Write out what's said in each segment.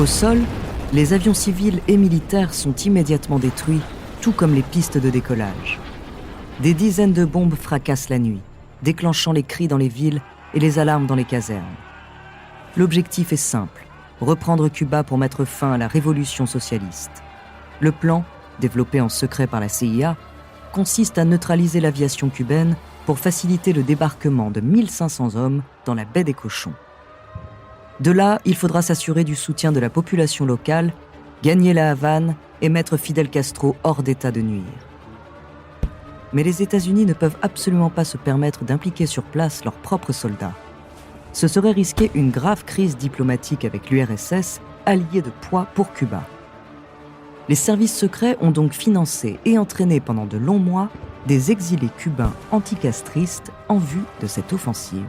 Au sol, les avions civils et militaires sont immédiatement détruits, tout comme les pistes de décollage. Des dizaines de bombes fracassent la nuit, déclenchant les cris dans les villes et les alarmes dans les casernes. L'objectif est simple, reprendre Cuba pour mettre fin à la révolution socialiste. Le plan, développé en secret par la CIA, consiste à neutraliser l'aviation cubaine pour faciliter le débarquement de 1500 hommes dans la baie des Cochons. De là, il faudra s'assurer du soutien de la population locale, gagner la Havane et mettre Fidel Castro hors d'état de nuire. Mais les États-Unis ne peuvent absolument pas se permettre d'impliquer sur place leurs propres soldats. Ce serait risquer une grave crise diplomatique avec l'URSS, allié de poids pour Cuba. Les services secrets ont donc financé et entraîné pendant de longs mois des exilés cubains anticastristes en vue de cette offensive.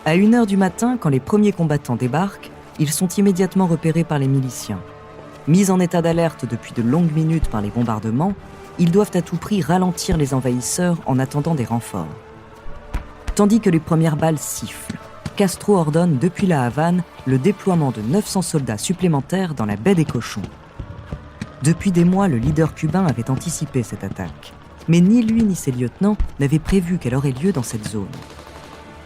À 1h du matin, quand les premiers combattants débarquent, ils sont immédiatement repérés par les miliciens. Mis en état d'alerte depuis de longues minutes par les bombardements, ils doivent à tout prix ralentir les envahisseurs en attendant des renforts. Tandis que les premières balles sifflent, Castro ordonne depuis la Havane le déploiement de 900 soldats supplémentaires dans la baie des Cochons. Depuis des mois, le leader cubain avait anticipé cette attaque. Mais ni lui ni ses lieutenants n'avaient prévu qu'elle aurait lieu dans cette zone.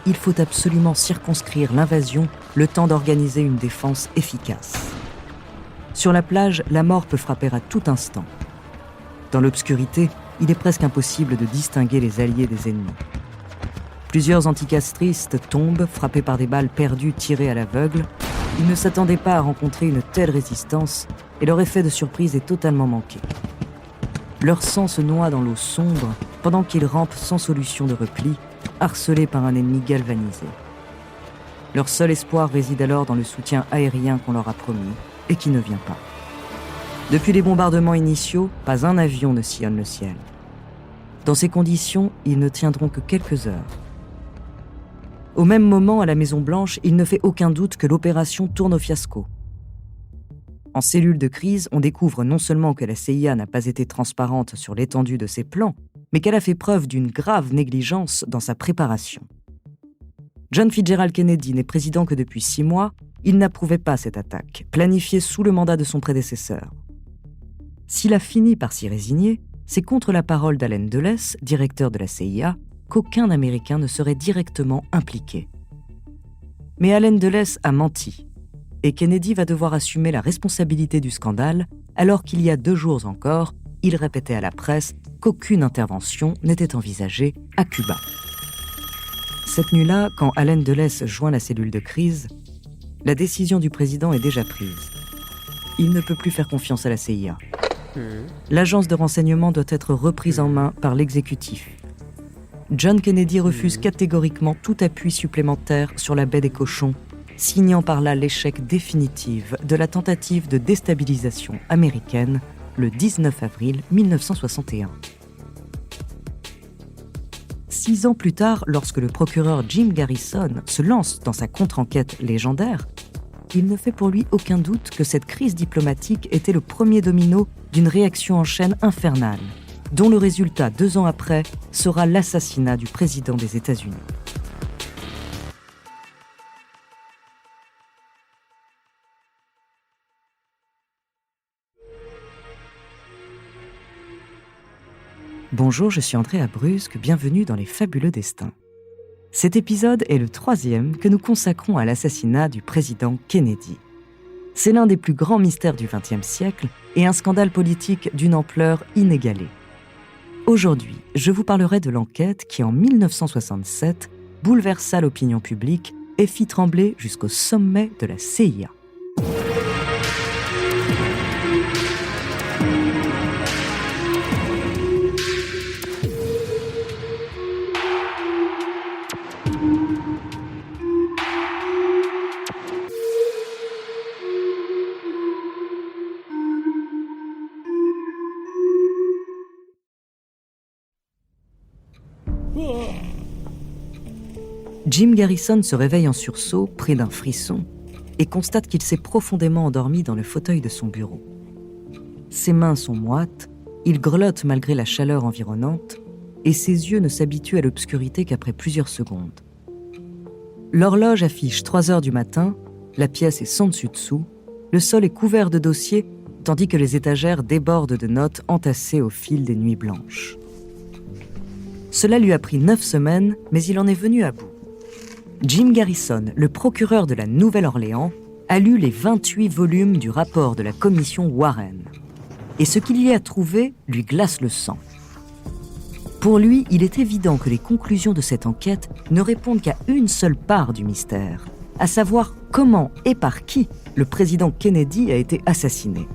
Il faut absolument circonscrire l'invasion, le temps d'organiser une défense efficace. Sur la plage, la mort peut frapper à tout instant. Dans l'obscurité, il est presque impossible de distinguer les alliés des ennemis. Plusieurs anticastristes tombent, frappés par des balles perdues tirées à l'aveugle. Ils ne s'attendaient pas à rencontrer une telle résistance et leur effet de surprise est totalement manqué. Leur sang se noie dans l'eau sombre pendant qu'ils rampent sans solution de repli, harcelés par un ennemi galvanisé. Leur seul espoir réside alors dans le soutien aérien qu'on leur a promis et qui ne vient pas. Depuis les bombardements initiaux, pas un avion ne sillonne le ciel. Dans ces conditions, ils ne tiendront que quelques heures. Au même moment, à la Maison-Blanche, il ne fait aucun doute que l'opération tourne au fiasco. En cellule de crise, on découvre non seulement que la CIA n'a pas été transparente sur l'étendue de ses plans, mais qu'elle a fait preuve d'une grave négligence dans sa préparation. John Fitzgerald Kennedy n'est président que depuis 6 mois, il n'approuvait pas cette attaque, planifiée sous le mandat de son prédécesseur. S'il a fini par s'y résigner, c'est contre la parole d'Allen Dulles, directeur de la CIA, qu'aucun Américain ne serait directement impliqué. Mais Allen Dulles a menti, et Kennedy va devoir assumer la responsabilité du scandale, alors qu'il y a 2 jours encore, il répétait à la presse qu'aucune intervention n'était envisagée à Cuba. Cette nuit-là, quand Allen Dulles joint la cellule de crise, la décision du président est déjà prise. Il ne peut plus faire confiance à la CIA. L'agence de renseignement doit être reprise en main par l'exécutif. John Kennedy refuse catégoriquement tout appui supplémentaire sur la baie des Cochons, signant par là l'échec définitif de la tentative de déstabilisation américaine le 19 avril 1961. 6 ans plus tard, lorsque le procureur Jim Garrison se lance dans sa contre-enquête légendaire, il ne fait pour lui aucun doute que cette crise diplomatique était le premier domino d'une réaction en chaîne infernale, dont le résultat 2 ans après sera l'assassinat du président des États-Unis. Bonjour, je suis Andrea Brusque, bienvenue dans Les Fabuleux Destins. Cet épisode est le 3e que nous consacrons à l'assassinat du président Kennedy. C'est l'un des plus grands mystères du XXe siècle et un scandale politique d'une ampleur inégalée. Aujourd'hui, je vous parlerai de l'enquête qui, en 1967, bouleversa l'opinion publique et fit trembler jusqu'au sommet de la CIA. Jim Garrison se réveille en sursaut, pris d'un frisson, et constate qu'il s'est profondément endormi dans le fauteuil de son bureau. Ses mains sont moites, il grelotte malgré la chaleur environnante, et ses yeux ne s'habituent à l'obscurité qu'après plusieurs secondes. L'horloge affiche 3 heures du matin, la pièce est sans dessus-dessous, le sol est couvert de dossiers, tandis que les étagères débordent de notes entassées au fil des nuits blanches. Cela lui a pris 9 semaines, mais il en est venu à bout. Jim Garrison, le procureur de la Nouvelle-Orléans, a lu les 28 volumes du rapport de la commission Warren. Et ce qu'il y a trouvé lui glace le sang. Pour lui, il est évident que les conclusions de cette enquête ne répondent qu'à une seule part du mystère, à savoir comment et par qui le président Kennedy a été assassiné.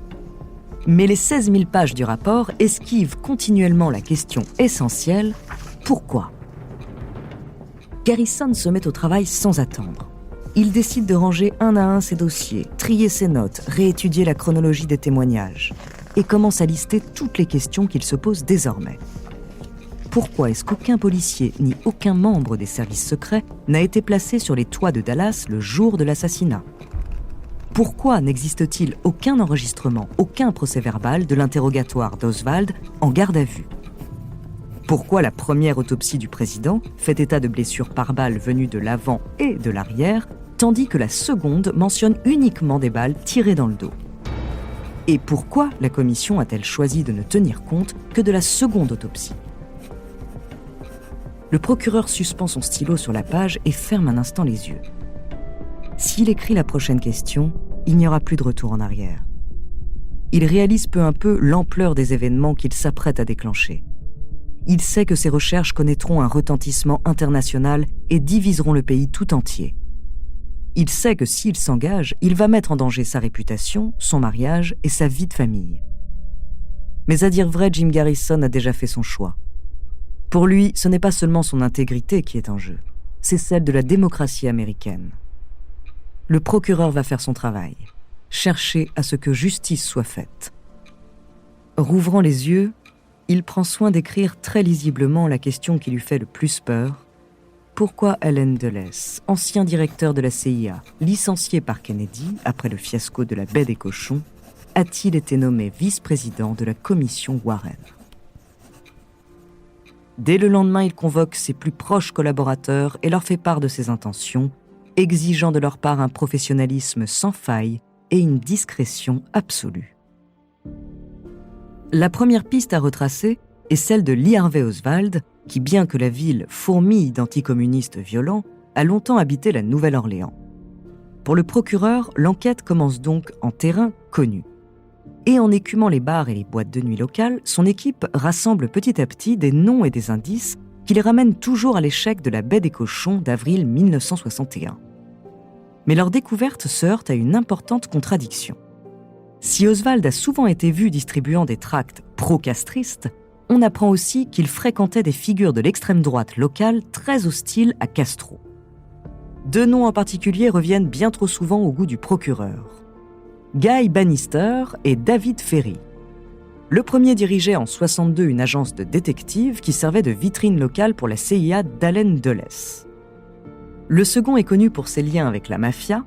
Mais les 16 000 pages du rapport esquivent continuellement la question essentielle : pourquoi ? Garrison se met au travail sans attendre. Il décide de ranger un à un ses dossiers, trier ses notes, réétudier la chronologie des témoignages et commence à lister toutes les questions qu'il se pose désormais. Pourquoi est-ce qu'aucun policier ni aucun membre des services secrets n'a été placé sur les toits de Dallas le jour de l'assassinat ? Pourquoi n'existe-t-il aucun enregistrement, aucun procès-verbal de l'interrogatoire d'Oswald en garde à vue ? Pourquoi la première autopsie du président fait état de blessures par balles venues de l'avant et de l'arrière, tandis que la seconde mentionne uniquement des balles tirées dans le dos ? Et pourquoi la commission a-t-elle choisi de ne tenir compte que de la seconde autopsie ? Le procureur suspend son stylo sur la page et ferme un instant les yeux. S'il écrit la prochaine question, il n'y aura plus de retour en arrière. Il réalise peu à peu l'ampleur des événements qu'il s'apprête à déclencher. Il sait que ses recherches connaîtront un retentissement international et diviseront le pays tout entier. Il sait que s'il s'engage, il va mettre en danger sa réputation, son mariage et sa vie de famille. Mais à dire vrai, Jim Garrison a déjà fait son choix. Pour lui, ce n'est pas seulement son intégrité qui est en jeu, c'est celle de la démocratie américaine. Le procureur va faire son travail, chercher à ce que justice soit faite. Rouvrant les yeux, il prend soin d'écrire très lisiblement la question qui lui fait le plus peur. Pourquoi Allen Dulles, ancien directeur de la CIA, licencié par Kennedy après le fiasco de la baie des cochons, a-t-il été nommé vice-président de la commission Warren ? Dès le lendemain, il convoque ses plus proches collaborateurs et leur fait part de ses intentions, exigeant de leur part un professionnalisme sans faille et une discrétion absolue. La première piste à retracer est celle de Lee Harvey Oswald, qui, bien que la ville fourmille d'anticommunistes violents, a longtemps habité la Nouvelle-Orléans. Pour le procureur, l'enquête commence donc en terrain connu. Et en écumant les bars et les boîtes de nuit locales, son équipe rassemble petit à petit des noms et des indices qui les ramènent toujours à l'échec de la baie des cochons d'avril 1961. Mais leur découverte se heurte à une importante contradiction. Si Oswald a souvent été vu distribuant des tracts pro-castristes, on apprend aussi qu'il fréquentait des figures de l'extrême droite locale très hostiles à Castro. 2 noms en particulier reviennent bien trop souvent au goût du procureur. Guy Bannister et David Ferry. Le premier dirigeait en 1962 une agence de détectives qui servait de vitrine locale pour la CIA d'Allen Dulles. Le second est connu pour ses liens avec la mafia,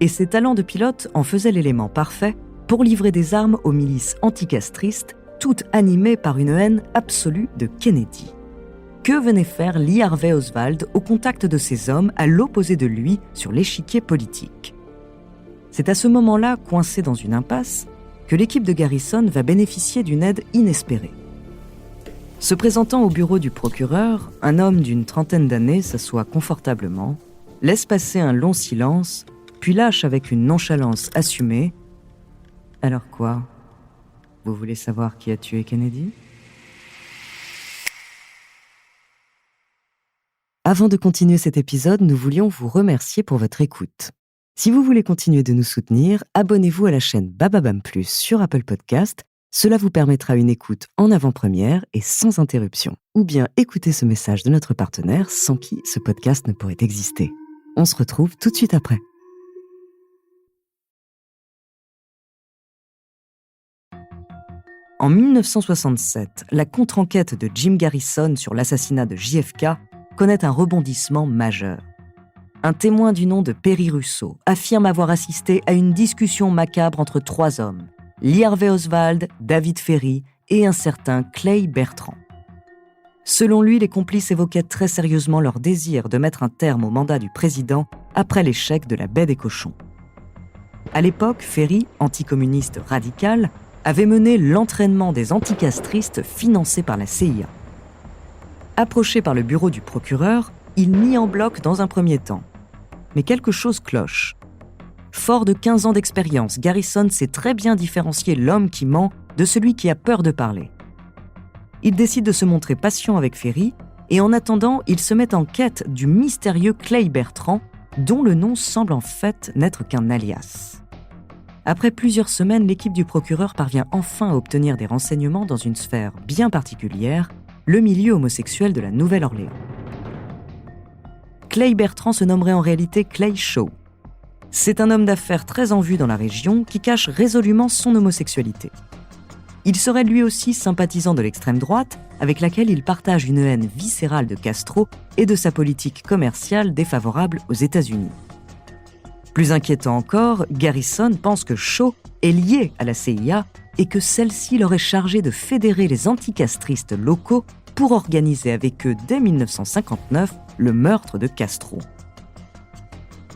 et ses talents de pilote en faisaient l'élément parfait pour livrer des armes aux milices anticastristes, toutes animées par une haine absolue de Kennedy. Que venait faire Lee Harvey Oswald au contact de ces hommes à l'opposé de lui sur l'échiquier politique ? C'est à ce moment-là, coincé dans une impasse, que l'équipe de Garrison va bénéficier d'une aide inespérée. Se présentant au bureau du procureur, un homme d'une trentaine d'années s'assoit confortablement, laisse passer un long silence, puis lâche avec une nonchalance assumée : « Alors quoi ? Vous voulez savoir qui a tué Kennedy ? » Avant de continuer cet épisode, nous voulions vous remercier pour votre écoute. Si vous voulez continuer de nous soutenir, abonnez-vous à la chaîne Bababam Plus sur Apple Podcast. Cela vous permettra une écoute en avant-première et sans interruption. Ou bien écoutez ce message de notre partenaire sans qui ce podcast ne pourrait exister. On se retrouve tout de suite après. En 1967, la contre-enquête de Jim Garrison sur l'assassinat de JFK connaît un rebondissement majeur. Un témoin du nom de Perry Russo affirme avoir assisté à une discussion macabre entre 3 hommes, Lee Harvey Oswald, David Ferry et un certain Clay Bertrand. Selon lui, les complices évoquaient très sérieusement leur désir de mettre un terme au mandat du président après l'échec de la baie des cochons. À l'époque, Ferry, anticommuniste radical, avait mené l'entraînement des anticastristes financé par la CIA. Approché par le bureau du procureur, il nie en bloc dans un premier temps. Mais quelque chose cloche. Fort de 15 ans d'expérience, Garrison sait très bien différencier l'homme qui ment de celui qui a peur de parler. Il décide de se montrer patient avec Ferry et en attendant, il se met en quête du mystérieux Clay Bertrand, dont le nom semble en fait n'être qu'un alias. Après plusieurs semaines, l'équipe du procureur parvient enfin à obtenir des renseignements dans une sphère bien particulière, le milieu homosexuel de la Nouvelle-Orléans. Clay Bertrand se nommerait en réalité Clay Shaw. C'est un homme d'affaires très en vue dans la région qui cache résolument son homosexualité. Il serait lui aussi sympathisant de l'extrême droite, avec laquelle il partage une haine viscérale de Castro et de sa politique commerciale défavorable aux États-Unis. Plus inquiétant encore, Garrison pense que Shaw est lié à la CIA et que celle-ci l'aurait chargé de fédérer les anticastristes locaux pour organiser avec eux dès 1959 le meurtre de Castro.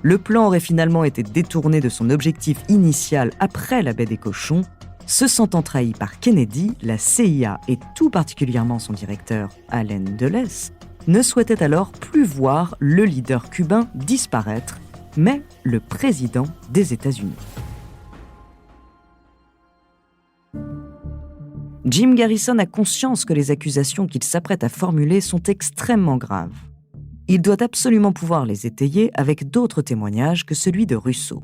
Le plan aurait finalement été détourné de son objectif initial après la baie des cochons. Se sentant trahi par Kennedy, la CIA et tout particulièrement son directeur, Allen Dulles, ne souhaitaient alors plus voir le leader cubain disparaître, mais le président des États-Unis. Jim Garrison a conscience que les accusations qu'il s'apprête à formuler sont extrêmement graves. Il doit absolument pouvoir les étayer avec d'autres témoignages que celui de Russo.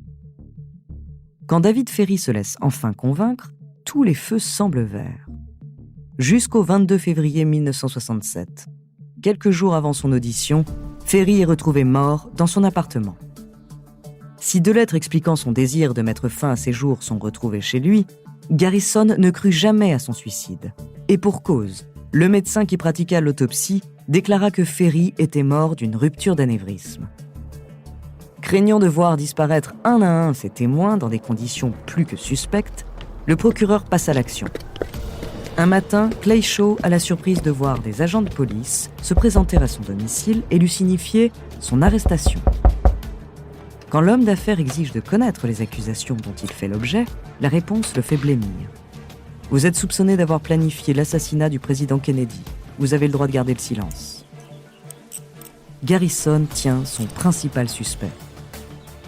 Quand David Ferry se laisse enfin convaincre, tous les feux semblent verts. Jusqu'au 22 février 1967, quelques jours avant son audition, Ferry est retrouvé mort dans son appartement. Si 2 lettres expliquant son désir de mettre fin à ses jours sont retrouvées chez lui, Garrison ne crut jamais à son suicide. Et pour cause, le médecin qui pratiqua l'autopsie déclara que Ferry était mort d'une rupture d'anévrisme. Craignant de voir disparaître un à un ses témoins dans des conditions plus que suspectes, le procureur passe à l'action. Un matin, Clay Shaw a la surprise de voir des agents de police se présenter à son domicile et lui signifier son arrestation. Quand l'homme d'affaires exige de connaître les accusations dont il fait l'objet, la réponse le fait blêmir. « Vous êtes soupçonné d'avoir planifié l'assassinat du président Kennedy. Vous avez le droit de garder le silence. » Garrison tient son principal suspect.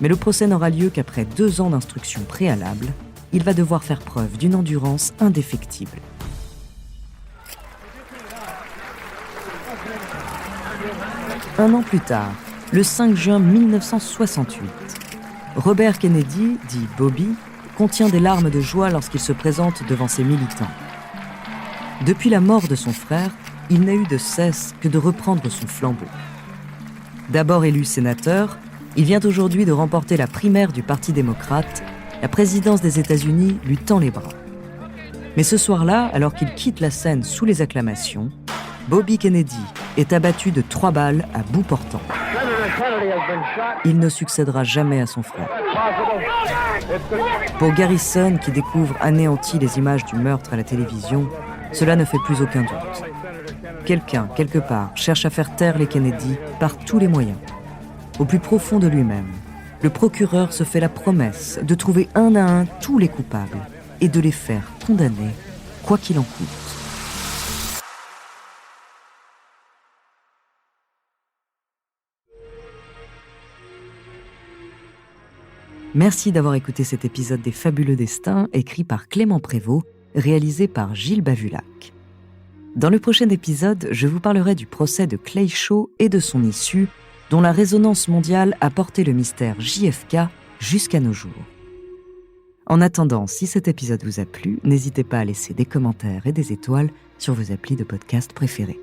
Mais le procès n'aura lieu qu'après 2 ans d'instruction préalable. Il va devoir faire preuve d'une endurance indéfectible. Un an plus tard, le 5 juin 1968, Robert Kennedy, dit Bobby, contient des larmes de joie lorsqu'il se présente devant ses militants. Depuis la mort de son frère, il n'a eu de cesse que de reprendre son flambeau. D'abord élu sénateur, il vient aujourd'hui de remporter la primaire du Parti démocrate. La présidence des États-Unis lui tend les bras. Mais ce soir-là, alors qu'il quitte la scène sous les acclamations, Bobby Kennedy est abattu de 3 balles à bout portant. Il ne succédera jamais à son frère. Pour Garrison, qui découvre anéanti les images du meurtre à la télévision, cela ne fait plus aucun doute. Quelqu'un, quelque part, cherche à faire taire les Kennedy par tous les moyens. Au plus profond de lui-même, le procureur se fait la promesse de trouver un à un tous les coupables et de les faire condamner, quoi qu'il en coûte. Merci d'avoir écouté cet épisode des Fabuleux Destins, écrit par Clément Prévost, réalisé par Gilles Bavulac. Dans le prochain épisode, je vous parlerai du procès de Clay Shaw et de son issue, dont la résonance mondiale a porté le mystère JFK jusqu'à nos jours. En attendant, si cet épisode vous a plu, n'hésitez pas à laisser des commentaires et des étoiles sur vos applis de podcast préférés.